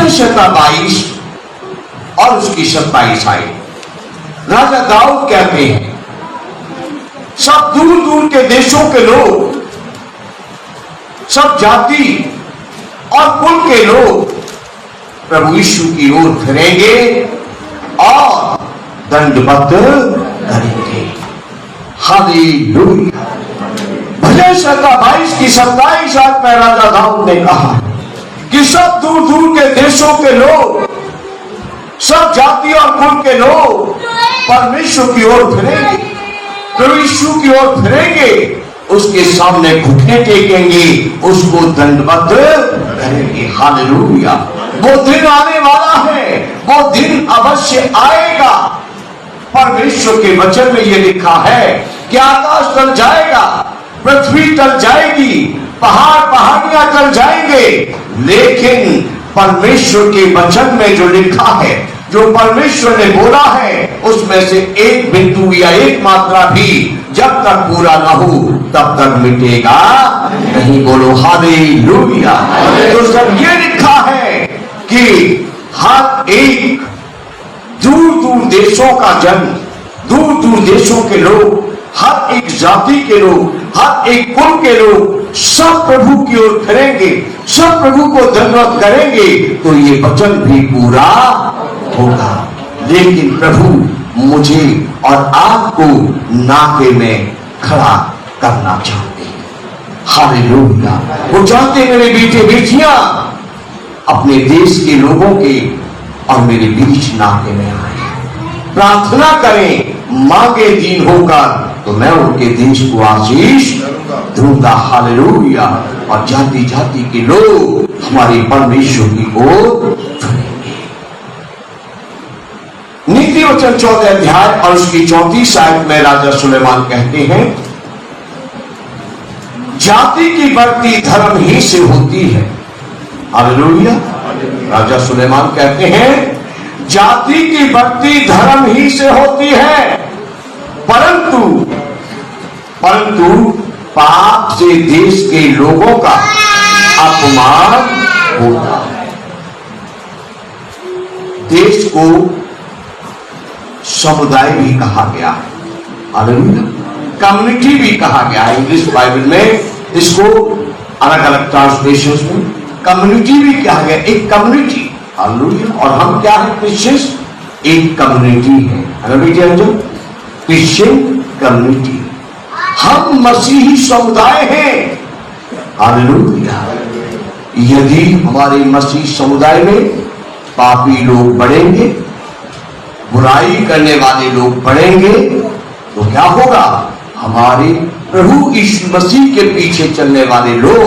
भजन संहिता 22 और उसकी 27 आयत। राजा दाऊद कहते हैं, सब दूर दूर के देशों के लोग, सब जाति और कुल के लोग प्रभु यीशु की ओर फिरेंगे और दंडवत करेंगे। हालेलुया। भजन संहिता 22 की 27 आयत में राजा दाऊद ने कहा कि सब दूर दूर के देशों के लोग, सब जाति और कुल के लोग परमेश्वर की ओर फिरेंगे, प्रभु यीशु की ओर फिरेंगे, उसके सामने घुटने टेकेंगे, उसको दंडवत करेंगे। हालेलुया। वो दिन आने वाला है, वो दिन अवश्य आएगा। परमेश्वर के वचन में ये लिखा है कि आकाश टल जाएगा, पृथ्वी टल जाएगी, पहाड़ पहाड़ियां टल जाएंगे, लेकिन परमेश्वर के वचन में जो लिखा है, जो परमेश्वर ने बोला है, उसमें से एक बिंदु या एक मात्रा भी जब तक पूरा ना हो तब तक मिटेगा नहीं। बोलो हालेलुया। तो सब ये लिखा है कि हर एक दूर दूर देशों का जन, दूर दूर देशों के लोग, हर एक जाति के लोग, हर एक कुल के लोग सब प्रभु की ओर फिरेंगे, सब प्रभु को दंडवत करेंगे, तो ये वचन भी पूरा होगा। लेकिन प्रभु मुझे और आपको नाके में खड़ा करना चाहते हैं। हालेलुया। वो चाहते मेरे बेटे बेटियां अपने देश के लोगों के और मेरे बीच नाके में आए, प्रार्थना करें, मांगे दीन होकर, तो मैं उनके देश को आशीष दूंगा। हालेलुया। और जाति जाति के लोग हमारे परमेश्वर की ओर फिरेंगे। नीति वचन 14 अध्याय और उसकी 34 आयत में राजा सुलेमान कहते हैं, जाति की बढ़ती धर्म ही से होती है। हालेलुया। राजा सुलेमान कहते हैं, जाति की बढ़ती धर्म ही से होती है, परंतु पाप से देश के लोगों का अपमान होता है। देश को समुदाय भी कहा गया है, हालेलुया, कम्युनिटी भी कहा गया है। इंग्लिश बाइबल में इसको अलग अलग ट्रांसलेशंस में कम्युनिटी भी कहा गया, एक कम्युनिटी। हालेलुया। और हम क्या है? क्रिश्चियंस एक कम्युनिटी है, क्रिश्चियन कम्युनिटी। हम मसीही समुदाय हैं। हालेलुया। यदि हमारे मसीह समुदाय में पापी लोग बढ़ेंगे, बुराई करने वाले लोग बढ़ेंगे, तो क्या होगा? हमारे प्रभु यीशु मसीह के पीछे चलने वाले लोग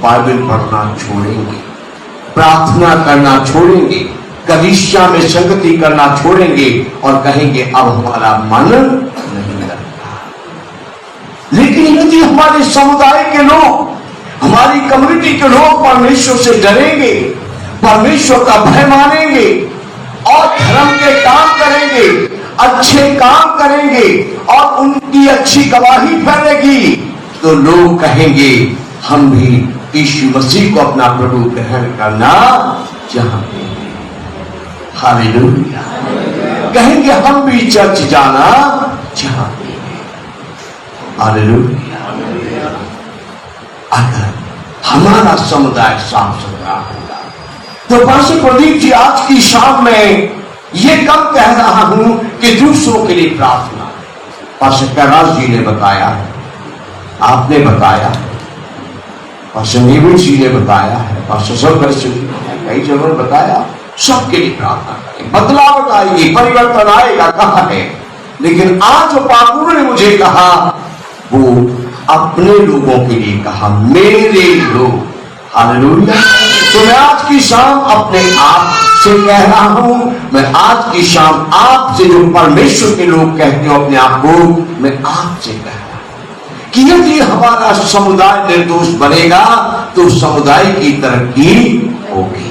बाइबल पढ़ना छोड़ेंगे, प्रार्थना करना छोड़ेंगे, कलीसिया में संगति करना छोड़ेंगे और कहेंगे अब हमारा मन नहीं लगता। लेकिन यदि हमारे समुदाय के लोग, हमारी कम्युनिटी के लोग परमेश्वर से डरेंगे, परमेश्वर का भय मानेंगे और धर्म के काम करेंगे, अच्छे काम करेंगे और उनकी अच्छी गवाही फैलेगी, तो लोग कहेंगे हम भी यीशु मसीह को अपना प्रभु ग्रहण करना चाहते हैं। हालेलुया। कहेंगे हम भी चर्च जाना चाहते हैं। हालेलुया। अगर हमारा समुदाय साफ सुथरा होगा तो पास्टर प्रदीप जी आज की शाम में ये कब कह रहा हूं कि दूसरों के लिए प्रार्थना। पास्टर कैलाश जी ने बताया है, आपने बताया है, पास्टर नीविड जी ने बताया है, पास्टर सब कई जगह बताया, सबके लिए प्रार्थना करें, बदलाव आएगी, परिवर्तन आएगा। कहा है, लेकिन आज जो पापुर ने मुझे कहा वो अपने लोगों के लिए कहा, मेरे लोग। हालेलुया। तो मैं आज की शाम अपने आप से कह रहा हूं, मैं आज की शाम आपसे जो परमेश्वर के लोग कहते हो अपने आप को, मैं आपसे कह रहा हूं कि यदि हमारा समुदाय निर्दोष बनेगा तो समुदाय की तरक्की होगी।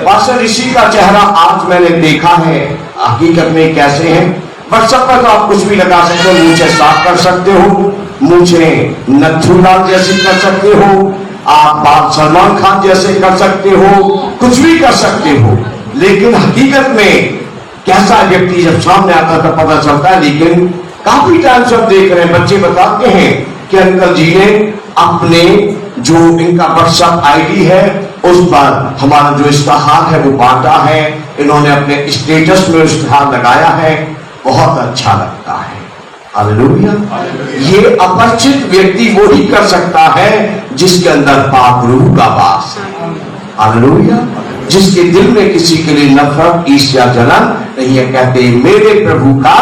पास्टर ऋषि का चेहरा आज मैंने देखा है, हकीकत में कैसे है। व्हाट्सएप पर तो आप कुछ भी लगा सकते हो, मुझे साफ कर सकते हो, मुझे नथुलाल जैसे कर सकते हो, आप सलमान खान जैसे कर सकते हो, कुछ भी कर सकते हो, लेकिन हकीकत में कैसा व्यक्ति जब सामने आता तो पता चलता है। लेकिन काफी टाइम से देख रहे हैं, बच्चे बताते हैं कि अंकल जी ने अपने जो इनका व्हाट्सएप आईडी है उस पर हमारा जो इश्तिहार है वो बांटा है, इन्होंने अपने स्टेटस में इश्तिहार लगाया है, बहुत अच्छा लगता है। हालेलुया। ये अपरिचित व्यक्ति वो ही कर सकता है जिसके अंदर पाक रूह का वास है। हालेलुया। जिसके दिल में किसी के लिए नफरत, ईर्ष्या, जलन नहीं है, कहते मेरे प्रभु का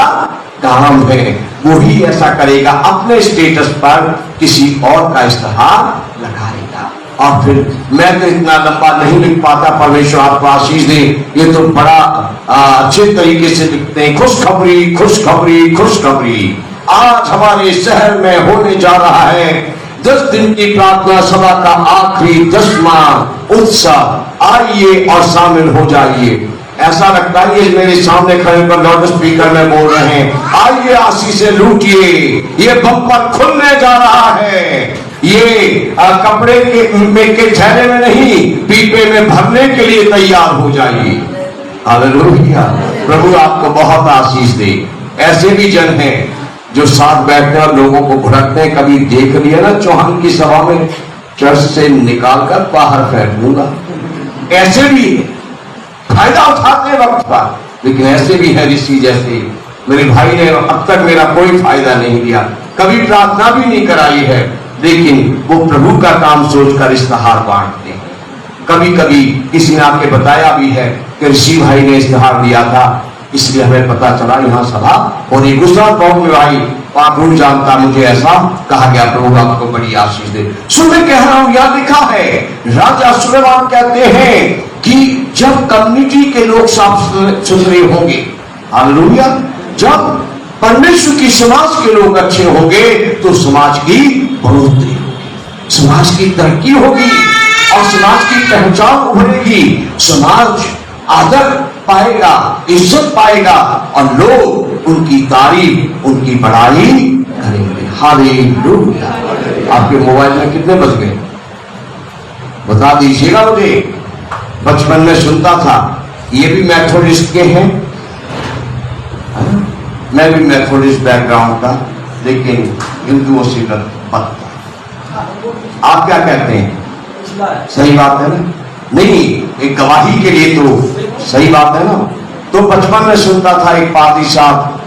काम है, वो ही ऐसा करेगा, अपने स्टेटस पर किसी और का इश्तिहार लगाएगा। और फिर मैं तो इतना लंबा नहीं लिख पाता, परमेश्वर आपको आशीष दे, ये तो बड़ा अच्छे तरीके से लिखते हैं। खुशखबरी खुशखबरी खुशखबरी, आज हमारे शहर में होने जा रहा है 10 दिन की प्रार्थना सभा का आखिरी 10वां उत्सव, आइए और शामिल हो जाइए। ऐसा लगता है ये मेरे सामने खड़े पर लाउड स्पीकर में बोल रहे हैं, आइए आशीष लूटिए, ये बम्पर खुलने जा रहा है। ये कपड़े के थैले में नहीं, पीपे में भरने के लिए तैयार हो जाइए। हालेलुया। प्रभु आपको बहुत आशीष दे। ऐसे भी जन हैं जो साथ बैठते और लोगों को भुड़कते हैं। कभी देख लिया ना चौहान की सभा में, चर्च से निकालकर बाहर फेंक दूंगा, ऐसे भी फायदा उठाते हैं वक्त पर। लेकिन ऐसे भी है ऋषि जैसे मेरे भाई ने अब तक मेरा कोई फायदा नहीं लिया, कभी प्रार्थना भी नहीं कराई है, लेकिन वो प्रभु का काम सोचकर इश्तिहार बांटते हैं। कभी कभी किसी ने आपके बताया भी है कि ऋषि भाई ने इश्तिहार दिया था, इसलिए हमें पता चला यहाँ सभा होनी। गुजरात बहुत में भाई पाकुड़ जानता, मुझे ऐसा कहा गया, प्रभु आपको बड़ी आशीष दे। सो मैं कह रहा हूं, यहाँ लिखा है, राजा सुलेमान कहते हैं कि जब कम्युनिटी के लोग साफ सुथरे होंगे, हालेलुया, जब परमेश्वर की समाज के लोग अच्छे होंगे तो समाज की बढ़ोतरी होगी, समाज की तरक्की होगी और समाज की पहचान उभरेगी, समाज आदर पाएगा, इज्जत पाएगा और लोग उनकी तारीफ, उनकी बड़ाई करेंगे। हालेलुया। आपके मोबाइल में कितने बज गए बता दीजिएगा मुझे। बचपन में सुनता था, ये भी मैथोडिस्ट के हैं, मैं भी मैथोडिस्ट बैकग्राउंड का, लेकिन हिंदुओं से पता। आप क्या कहते हैं? सही बात है ना? नहीं, एक गवाही के लिए तो सही बात है ना। तो बचपन में सुनता था, एक पादी साहब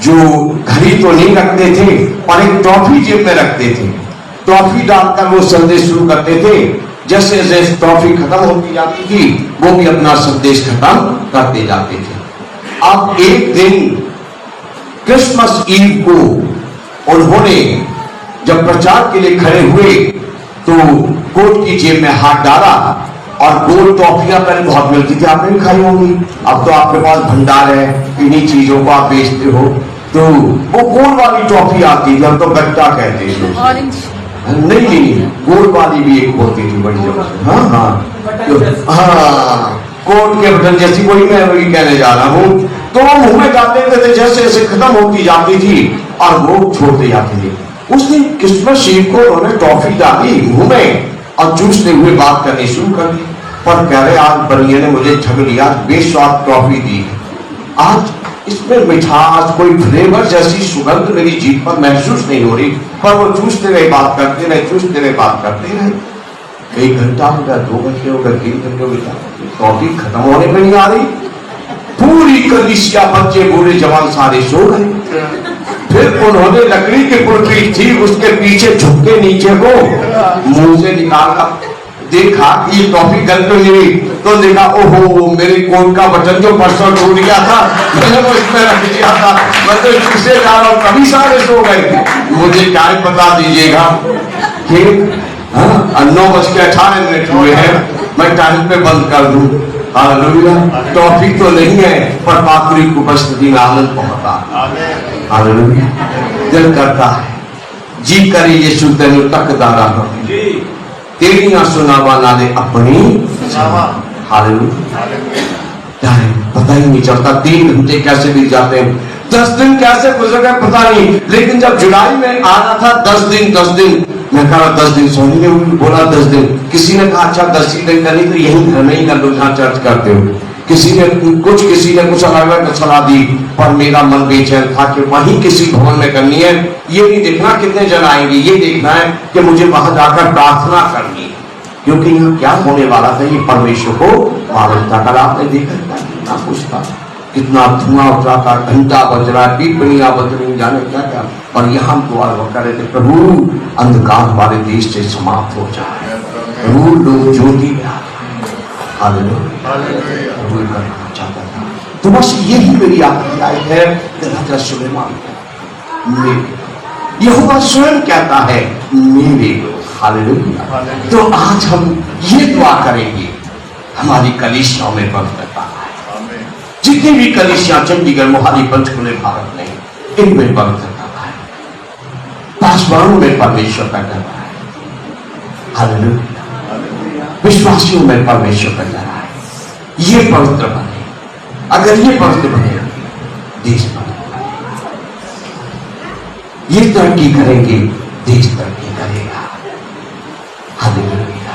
जो घड़ी तो नहीं रखते थे और एक टॉफी जेब में रखते थे, टॉफी डालकर वो संदेश शुरू करते थे। जैसे जैसे टॉफी खत्म होती जाती थी वो भी अपना संदेश खत्म करते जाते थे। अब एक दिन क्रिसमस ईव को उन्होंने जब प्रचार के लिए खड़े हुए तो कोट की जेब में हाथ डाला और गोल टॉफियां पहले बहुत मिलती थी, आपने भी खाई होंगी। अब तो आपके पास भंडार है, इन्हीं चीजों को आप बेचते हो, तो वो गोल वाली टॉफी आती थी, हम तो गट्टा कहते थे। नहीं, गोल वाली भी एक होती थी बड़ी। हाँ हाँ, कोट के बटन जैसी, वही मैं वही कहने जा रहा हूँ। तो वो मुंह में डालते थे, जैसे जैसे खत्म होती जाती थी और वो छोड़ते जाते थे। उस दिन क्रिसमस ईव को उन्होंने टॉफी डाली मुंह में और चूसते हुए बात करनी शुरू कर दी। पर कह रहे, आज बनिए ने मुझे ठग लिया, बेस्वाद टॉफी दी, आज इसमें मिठास, कोई फ्लेवर जैसी सुगंध मेरी जीभ पर महसूस नहीं हो रही। पर वो चूसते रहे, बात करते रहे, चूसते रहे, बात करते रहे। 1 घंटा हो गया, 2 घंटे हो गए, 3 घंटे हो गए, टॉफी खत्म होने में नहीं आ रही। पूरी कलीसिया, बच्चे बूढ़े जवान सारे सो गए। फिर उन्होंने लकड़ी की पुलकी थी, उसके पीछे झुक के नीचे को मुंह से निकाला, देखा ये टॉफी गल तो नहीं, तो देखा ओहो, मेरे कोट का बटन जो परसों टूट गया था, मैंने वो इसमें रख दिया था, मैं तो इससे जा रहा हूँ, कभी सारे सो गए थे। मुझे क्या बता दीजिएगा कि 9:18 हुए हैं, मैं टाइम पे बंद कर दूं। हालेलुया। टॉफी तो नहीं है पर पाकुरी की उपस्थिति में आनंद पहुंचता। हालेलुया। दिल करता है जी करे यीशु तेनु तकदारा हो, तेरियां सुनावा नाले अपनी। हालेलुया। पता ही नहीं चलता 3 घंटे कैसे बीत जाते हैं, 10 दिन कैसे गुजर गए पता नहीं। लेकिन जब जुलाई में आना था 10 दिन मैं कहा 10 दिन, सोनी ने बोला 10 दिन, किसी ने कहा अच्छा 10 दिन करनी तो यही घर में ही कर लो जहां चर्च करते हो, किसी ने कुछ अलग अलग सलाह दी, पर मेरा मन बेचैन था कि वहीं किसी भवन में करनी है। ये नहीं देखना कितने जन आएंगे, ये देखना है कि मुझे वहां जाकर प्रार्थना करनी है, क्योंकि यहाँ क्या होने वाला था, ये परमेश्वर को मालूम था। कल आपने देखा कितना कुछ था, कितना धुआं उठा था, घंटा बज रहा, टिप्पणियां बज रही, जाने क्या क्या, और यहाँ दुआ कर रहे थे प्रभु अंधकार हमारे देश से समाप्त हो जाए, प्रभु लोग ज्योति में आ जाए। करना चाहता था। तो बस यही मेरी आखिरी आयत है राजा सुलेमान को, यहोवा स्वयं कहता है मेरे लोग। हालेलुया। तो आज हम ये दुआ करेंगे, हमारी कलीसियाओं में पवित्रता है, जितनी भी कलीसिया चंडीगढ़ मोहाली पंचकुले भारत में, इनमें पवित्रता है, पासवानों में परमेश्वर का डर है। हालेलुया। विश्वासियों में परमेश्वर का डर है, ये पवित्र बने। अगर ये पवित्र बने देश पवित्र बनेगा, ये तरक्की करेंगे, देश तरक्की करेगा। हालेलुया।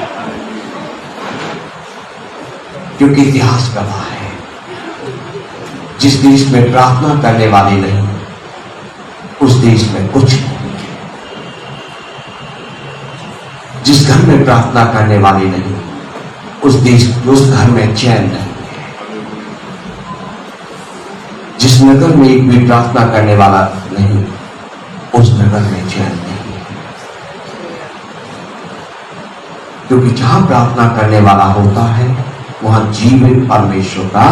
क्योंकि इतिहास गवाह है, जिस देश में प्रार्थना करने वाले नहीं, उस देश में कुछ नहीं। जिस घर में प्रार्थना करने वाले नहीं, उस घर में चैन नहीं है। जिस नगर में एक भी प्रार्थना करने वाला नहीं, उस नगर में चैन नहीं है। क्योंकि जहां प्रार्थना करने वाला होता है, वहां जीवित परमेश्वर का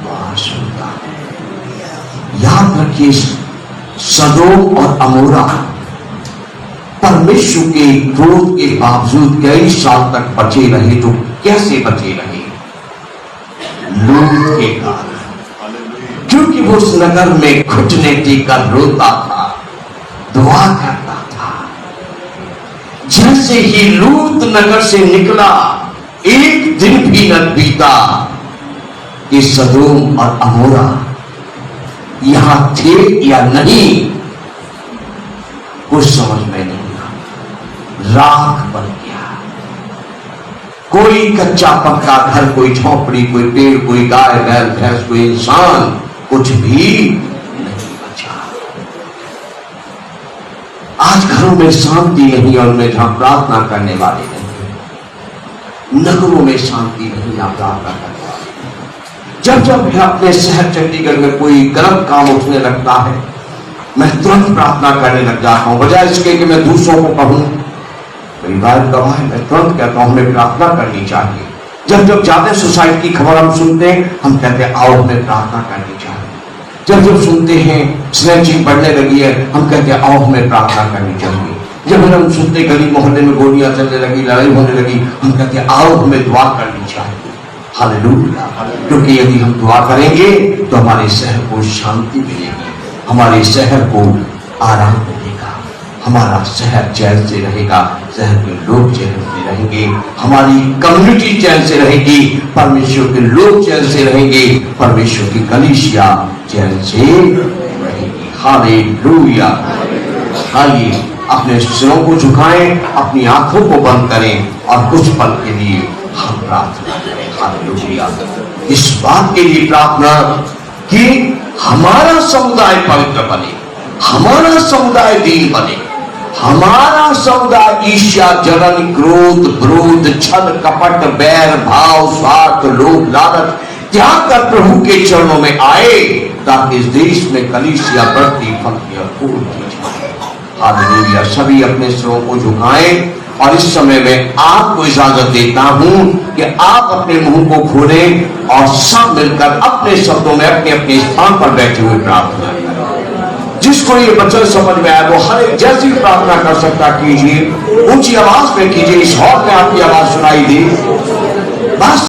वास होता है। याद रखिए, सदोम और अमोरा परमेश्वर के क्रोध के बावजूद कई साल तक बचे रहे। तो कैसे बचे रहे? लूट के कारण, क्योंकि वो उस नगर में घुटने टेकर रोता था, दुआ करता था। जैसे ही लूत नगर से निकला, एक दिन भी न बीता कि सदोम और अमोरा यहां थे या नहीं, कुछ समझ में नहीं, राख बन गया। कोई कच्चा पक्का घर, कोई झोपड़ी, कोई पेड़, कोई गाय बैल भैंस, कोई इंसान, कुछ भी नहीं बचा। आज घरों में शांति नहीं, और उनमें जहां प्रार्थना करने वाले नहीं, नगरों में शांति नहीं, आप प्रार्थना करने वाले। जब जब अपने शहर चंडीगढ़ में कोई गलत काम उठने लगता है, मैं तुरंत प्रार्थना करने लग जाता हूं, बजाय इसके कि मैं दूसरों को कहूं। मेरी बात गवाह है, मैं तुरंत कहता हूं हमें प्रार्थना करनी चाहिए। जब जब जाते सुसाइड की खबर हम सुनते हैं, हम कहते हैं आओ हमें प्रार्थना करनी चाहिए। जब जब सुनते हैं स्नैचिंग बढ़ने लगी है, हम कहते हैं आओ हमें प्रार्थना करनी चाहिए। जब हम सुनते गली मोहल्ले में गोलियां चलने लगी, लड़ाई होने लगी, हम कहते हैं आओ हमें दुआ करनी चाहिए। हालेलुया। क्योंकि यदि हम दुआ करेंगे तो हमारे शहर को शांति मिलेगी, हमारे शहर को आराम मिलेगा, हमारा शहर चैन से रहेगा, शहर के लोग चैन से रहेंगे, हमारी कम्युनिटी चैन से रहेगी, परमेश्वर के लोग चैन से रहेंगे, परमेश्वर की कलीसिया चैन से रहेगी। हालेलुया। आइए अपने सिरों को झुकाएं, अपनी आंखों को बंद करें और कुछ पल के लिए हम प्रार्थना करें। हालेलुया। इस बात के लिए प्रार्थना कि हमारा समुदाय पवित्र बने, हमारा समुदाय दीन बने, हमारा समुदाय ईर्ष्या, जलन, क्रोध, क्रोध, छल, कपट, बैर, भाव, स्वार्थ, लोभ, लालच त्याग कर प्रभु के चरणों में आए, ताकि इस देश में कलीसिया बढ़ती फलती और फूलती जाए। हालेलुया। सभी अपने सिरों को झुकाएं और इस समय में आपको इजाजत देता हूं कि आप अपने मुंह को खोलें और सब मिलकर अपने शब्दों में अपने अपने स्थान पर बैठे हुए प्रार्थना करें। जिसको ये वचन समझ में आया वो हर एक जैसी प्रार्थना कर सकता कीजिए, ऊंची आवाज में कीजिए, इस हॉल में आपकी आवाज सुनाई दे। बस